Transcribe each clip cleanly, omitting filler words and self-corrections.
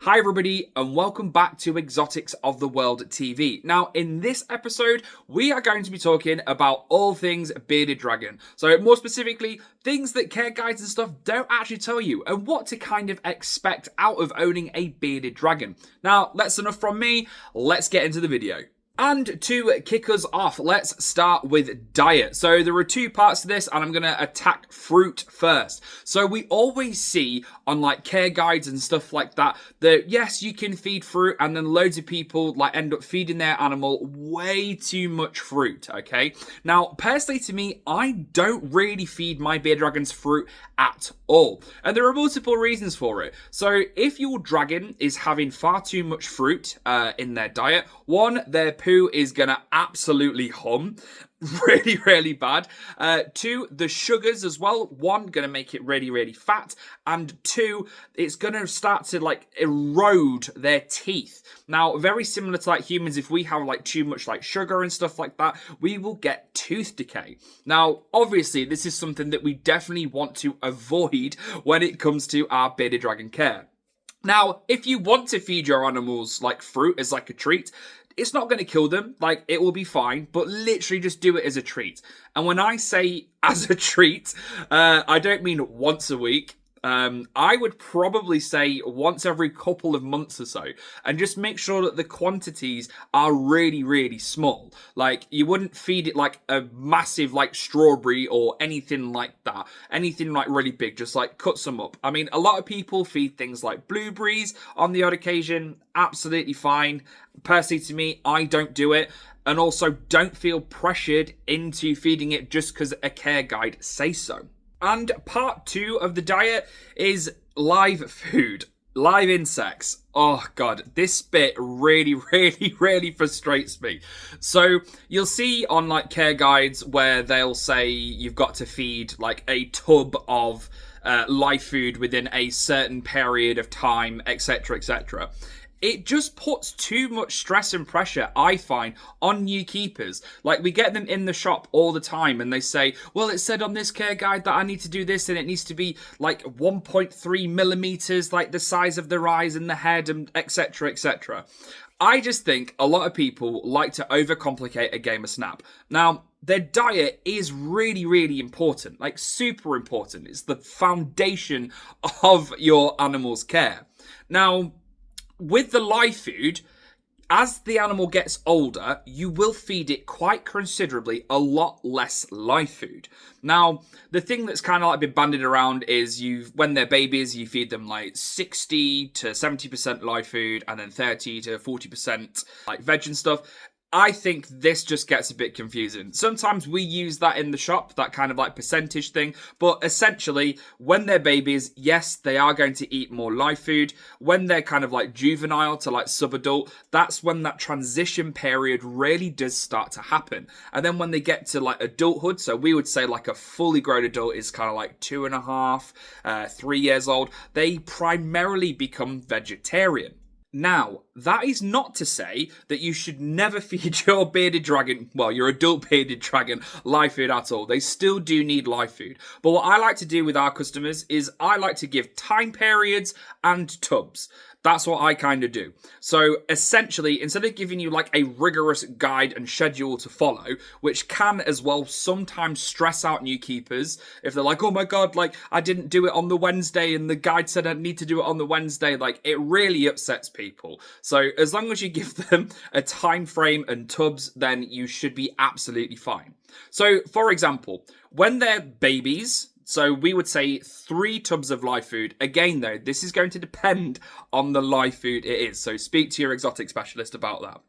Hi everybody and welcome back to Exotics of the World TV. Now in this episode we are going to be talking about all things bearded dragon. So more specifically things that care guides and stuff don't actually tell you and what to kind of expect out of owning a bearded dragon. Now that's enough from me, let's get into the video. And to kick us off, let's start with diet. So there are two parts to this and I'm going to attack fruit first. So we always see on like care guides and stuff like that, yes, you can feed fruit and then loads of people like end up feeding their animal way too much fruit, okay? Now, personally to me, I don't really feed my bearded dragons fruit at all. And there are multiple reasons for it. So if your dragon is having far too much fruit in their diet, one, their poo is gonna absolutely hum really bad. Two, the sugars as well, one, gonna make it really fat, and two, it's gonna start to like erode their teeth. Now very similar to like humans, if we have like too much like sugar and stuff like that, we will get tooth decay. Now obviously this is something that we definitely want to avoid when it comes to our bearded dragon care. Now, if you want to feed your animals like fruit as like a treat, it's not going to kill them, like it will be fine, but literally just do it as a treat. And when I say as a treat, I don't mean once a week. I would probably say once every couple of months or so, and just make sure that the quantities are really small. Like you wouldn't feed it like a massive like strawberry or anything like that, anything like really big, just like cut some up. I mean, a lot of people feed things like blueberries on the odd occasion, absolutely fine. Personally to me, I don't do it. And also don't feel pressured into feeding it just because a care guide says so. And part two of the diet is live food, live insects. Oh God, this bit really frustrates me. So you'll see on like care guides where they'll say you've got to feed like a tub of live food within a certain period of time, etc. It just puts too much stress and pressure, I find, on new keepers. Like, we get them in the shop all the time and they say, well, it said on this care guide that I need to do this and it needs to be like 1.3 millimeters, like the size of their eyes and the head, and etc. I just think a lot of people like to overcomplicate a game of Snap. Now, their diet is really important, like super important. It's the foundation of your animal's care. Now, with the live food, as the animal gets older, you will feed it quite considerably a lot less live food. Now, the thing that's kind of like been bandied around is when they're babies, you feed them like 60 to 70% live food and then 30 to 40% like veg and stuff. I think this just gets a bit confusing. Sometimes we use that in the shop, that kind of like percentage thing. But essentially, when they're babies, yes, they are going to eat more live food. When they're kind of like juvenile to like subadult, that's when that transition period really does start to happen. And then when they get to like adulthood, so we would say like a fully grown adult is kind of like 2.5, 3 years old, they primarily become vegetarian. Now, that is not to say that you should never feed your bearded dragon, well, your adult bearded dragon, live food at all. They still do need live food. But what I like to do with our customers is I like to give time periods and tubs. That's what I kind of do. So essentially, instead of giving you like a rigorous guide and schedule to follow, which can as well sometimes stress out new keepers, if they're like, oh my God, like I didn't do it on the Wednesday and the guide said I need to do it on the Wednesday, like it really upsets people. So as long as you give them a time frame and tubs, then you should be absolutely fine. So for example, when they're babies, so we would say 3 tubs of live food. Again, though, this is going to depend on the live food it is. So speak to your exotic specialist about that.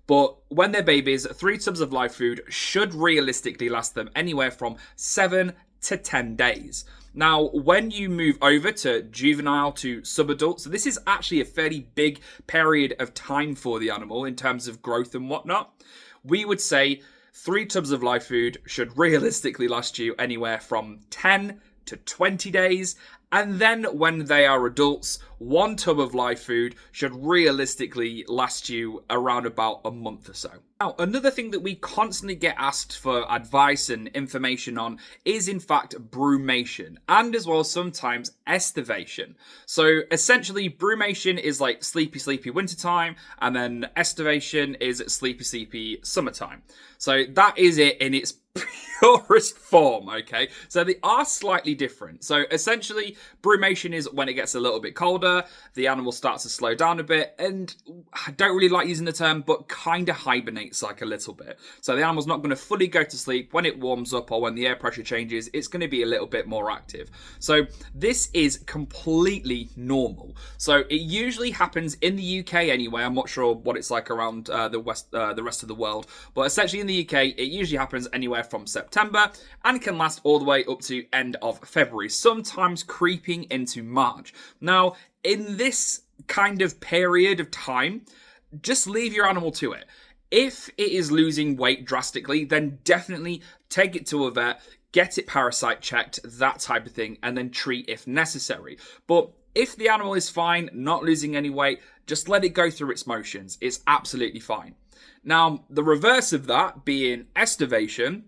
But when they're babies, 3 tubs of live food should realistically last them anywhere from 7 to 10 days. Now, when you move over to juvenile to subadult, so this is actually a fairly big period of time for the animal in terms of growth and whatnot, we would say 3 tubs of live food should realistically last you anywhere from 10 to 20 days. And then when they are adults, one tub of live food should realistically last you around about a month or so. Now, another thing that we constantly get asked for advice and information on is in fact brumation, and as well sometimes estivation. So essentially brumation is like sleepy sleepy wintertime, and then estivation is sleepy sleepy summertime. So that is it in its purest form, okay? So they are slightly different. So essentially, brumation is when it gets a little bit colder, the animal starts to slow down a bit, and I don't really like using the term, but kind of hibernates like a little bit. So the animal's not going to fully go to sleep. When it warms up or when the air pressure changes, it's going to be a little bit more active. So this is completely normal. So it usually happens in the UK anyway. I'm not sure what it's like around the rest of the world, but essentially in the UK, it usually happens anywhere from September and can last all the way up to end of February, sometimes creeping into March. Now, in this kind of period of time, just leave your animal to it. If it is losing weight drastically, then definitely take it to a vet, get it parasite checked, that type of thing, and then treat if necessary. But if the animal is fine, not losing any weight, just let it go through its motions. It's absolutely fine. Now, the reverse of that being estivation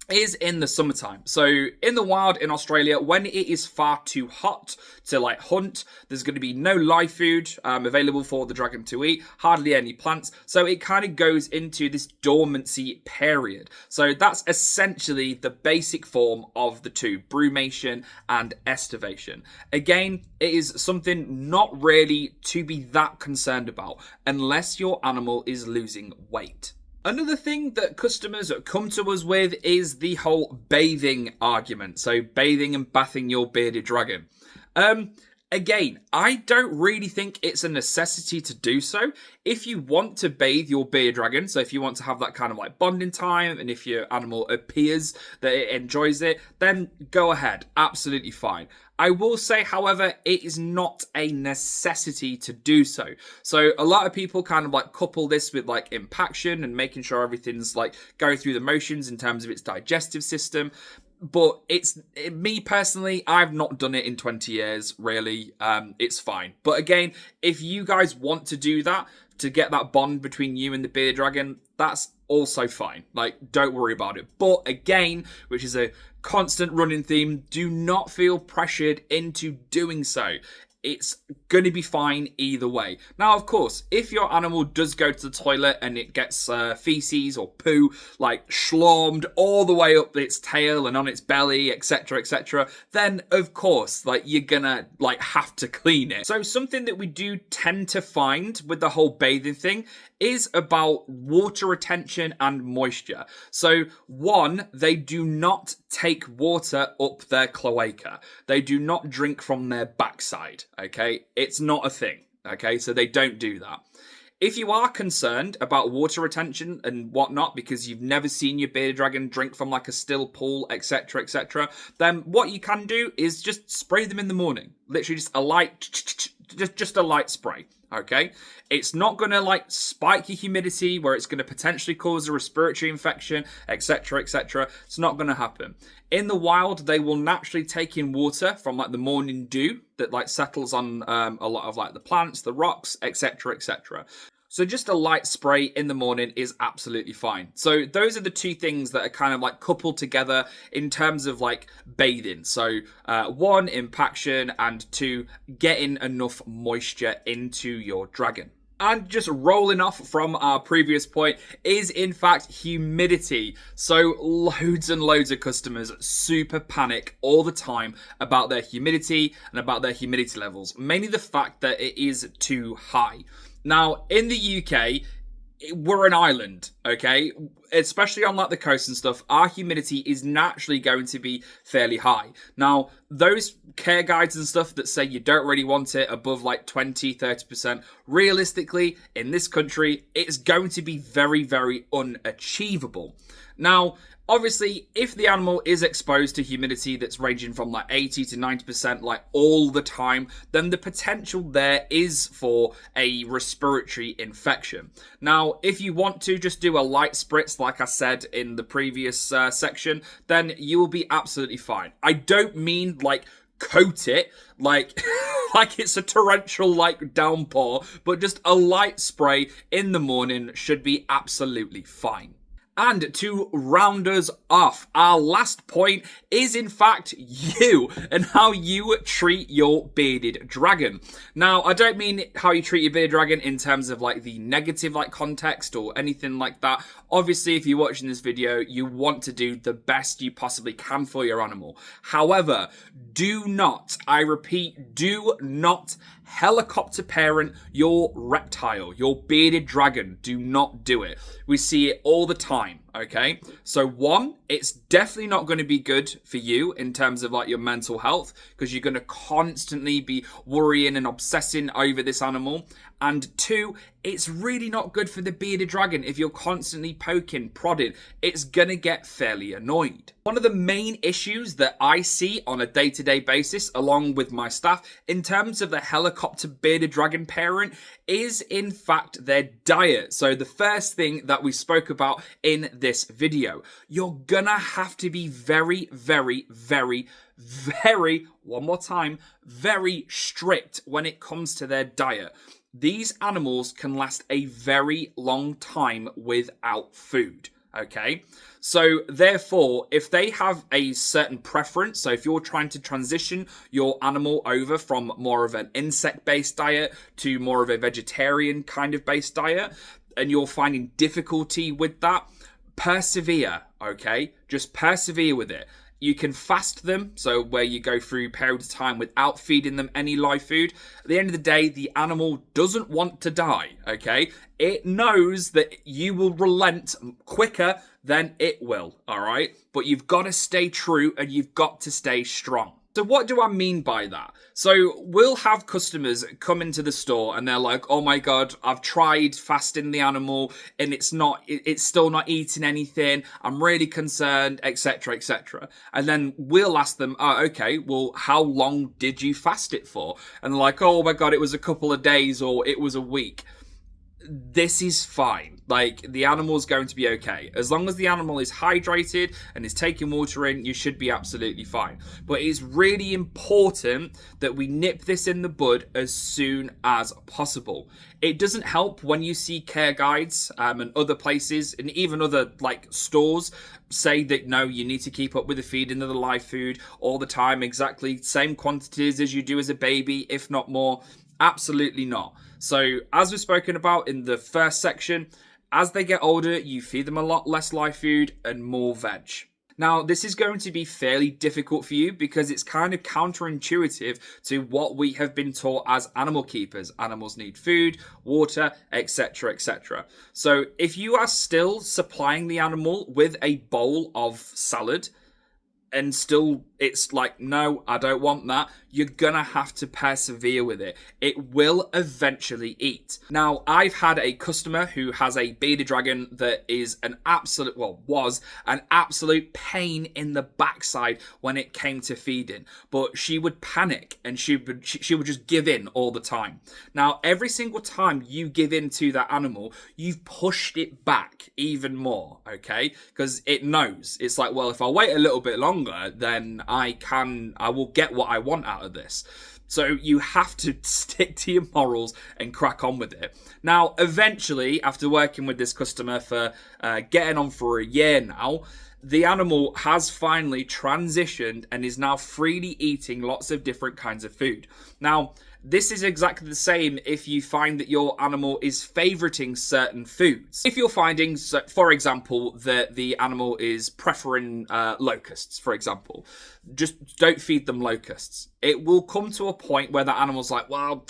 is in the summertime. So in the wild in Australia, when it is far too hot to like hunt, there's going to be no live food available for the dragon to eat, hardly any plants. So it kind of goes into this dormancy period. So that's essentially the basic form of the two, brumation and estivation. Again, it is something not really to be that concerned about unless your animal is losing weight. Another thing that customers come to us with is the whole bathing argument. So bathing and bathing your bearded dragon. Again, I don't really think it's a necessity to do so. If you want to bathe your bearded dragon, so if you want to have that kind of like bonding time, and if your animal appears that it enjoys it, then go ahead, absolutely fine. I will say, however, it is not a necessity to do so. So a lot of people kind of like couple this with like impaction and making sure everything's like going through the motions in terms of its digestive system. But me personally, I've not done it in 20 years, really. It's fine. But again, if you guys want to do that, to get that bond between you and the bearded dragon, that's also fine. Like, don't worry about it. But again, which is a constant running theme, do not feel pressured into doing so. It's going to be fine either way. Now, of course, if your animal does go to the toilet and it gets feces or poo, like schlormed all the way up its tail and on its belly, etc., then of course, like you're gonna like have to clean it. So something that we do tend to find with the whole bathing thing is about water retention and moisture. So one, they do not take water up their cloaca. They do not drink from their backside, okay? It's not a thing, okay? So they don't do that. If you are concerned about water retention and whatnot, because you've never seen your bearded dragon drink from like a still pool, etc., then what you can do is just spray them in the morning. Literally just a light, just a light spray, okay? It's not going to like spike your humidity where it's going to potentially cause a respiratory infection, etc. It's not going to happen. In the wild, they will naturally take in water from like the morning dew that like settles on a lot of like the plants, the rocks, etc. So just a light spray in the morning is absolutely fine. So those are the two things that are kind of like coupled together in terms of like bathing. So one, impaction, and two, getting enough moisture into your dragon. And just rolling off from our previous point is in fact humidity. So loads and loads of customers super panic all the time about their humidity and about their humidity levels. Mainly the fact that it is too high. Now, in the UK, we're an island, okay? Especially on like the coast and stuff, our humidity is naturally going to be fairly high. Now, those care guides and stuff that say you don't really want it above like 20-30%, realistically, in this country, it's going to be very, very unachievable. Now, obviously, if the animal is exposed to humidity that's ranging from like 80 to 90% like all the time, then the potential there is for a respiratory infection. Now, if you want to just do a light spritz, like I said in the previous section, then you will be absolutely fine. I don't mean like coat it like like it's a torrential like downpour, but just a light spray in the morning should be absolutely fine. And to round us off, our last point is in fact you and how you treat your bearded dragon. Now, I don't mean how you treat your bearded dragon in terms of like the negative like context or anything like that. Obviously, if you're watching this video, you want to do the best you possibly can for your animal. However, do not, I repeat, do not helicopter parent your reptile, your bearded dragon. Do not do it. We see it all the time, okay? So one, it's definitely not going to be good for you in terms of like your mental health, because you're going to constantly be worrying and obsessing over this animal. And two, it's really not good for the bearded dragon if you're constantly poking, prodding. It's going to get fairly annoyed. One of the main issues that I see on a day-to-day basis, along with my staff, in terms of the helicopter bearded dragon parent, is in fact their diet. So the first thing that we spoke about in this video, you're gonna have to be very, one more time, very strict when it comes to their diet. These animals can last a very long time without food, okay? So therefore, if they have a certain preference, so if you're trying to transition your animal over from more of an insect-based diet to more of a vegetarian kind of based diet, and you're finding difficulty with that, persevere, okay? Just persevere with it. You can fast them, so where you go through periods of time without feeding them any live food. At the end of the day, the animal doesn't want to die, okay? It knows that you will relent quicker than it will, all right? But you've got to stay true and you've got to stay strong. So what do I mean by that? So we'll have customers come into the store and they're like, oh my God, I've tried fasting the animal and it's still not eating anything. I'm really concerned, etc., etc. And then we'll ask them, oh, okay, well, how long did you fast it for? And they're like, oh my God, it was a couple of days or it was a week. This is fine. Like, the animal's going to be okay. As long as the animal is hydrated and is taking water in, you should be absolutely fine. But it's really important that we nip this in the bud as soon as possible. It doesn't help when you see care guides and other places and even other like stores say that no, you need to keep up with the feeding of the live food all the time, exactly same quantities as you do as a baby, if not more. Absolutely not. So as we've spoken about in the first section, as they get older, you feed them a lot less live food and more veg. Now, this is going to be fairly difficult for you because it's kind of counterintuitive to what we have been taught as animal keepers. Animals need food, water, etc., etc. So if you are still supplying the animal with a bowl of salad, and still it's like, no, I don't want that, you're gonna have to persevere with it. It will eventually eat. Now, I've had a customer who has a bearded dragon that is was an absolute pain in the backside when it came to feeding. But she would panic and she would just give in all the time. Now, every single time you give in to that animal, you've pushed it back even more, okay? Because it knows. It's like, well, if I wait a little bit longer, then I will get what I want out of this. So you have to stick to your morals and crack on with it. Now, eventually, after working with this customer for getting on for a year now, the animal has finally transitioned and is now freely eating lots of different kinds of food. Now, this is exactly the same if you find that your animal is favoriting certain foods. If you're finding, for example, that the animal is preferring locusts, for example, just don't feed them locusts. It will come to a point where the animal's like, well,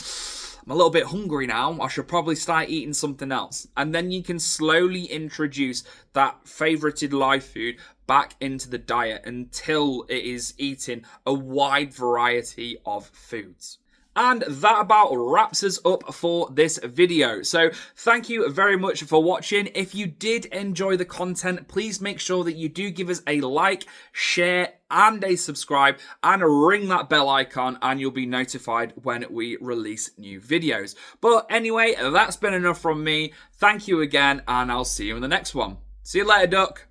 I'm a little bit hungry now. I should probably start eating something else. And then you can slowly introduce that favorited live food back into the diet until it is eating a wide variety of foods. And that about wraps us up for this video. So thank you very much for watching. If you did enjoy the content, please make sure that you do give us a like, share, and a subscribe, and ring that bell icon, and you'll be notified when we release new videos. But anyway, that's been enough from me. Thank you again, and I'll see you in the next one. See you later, duck.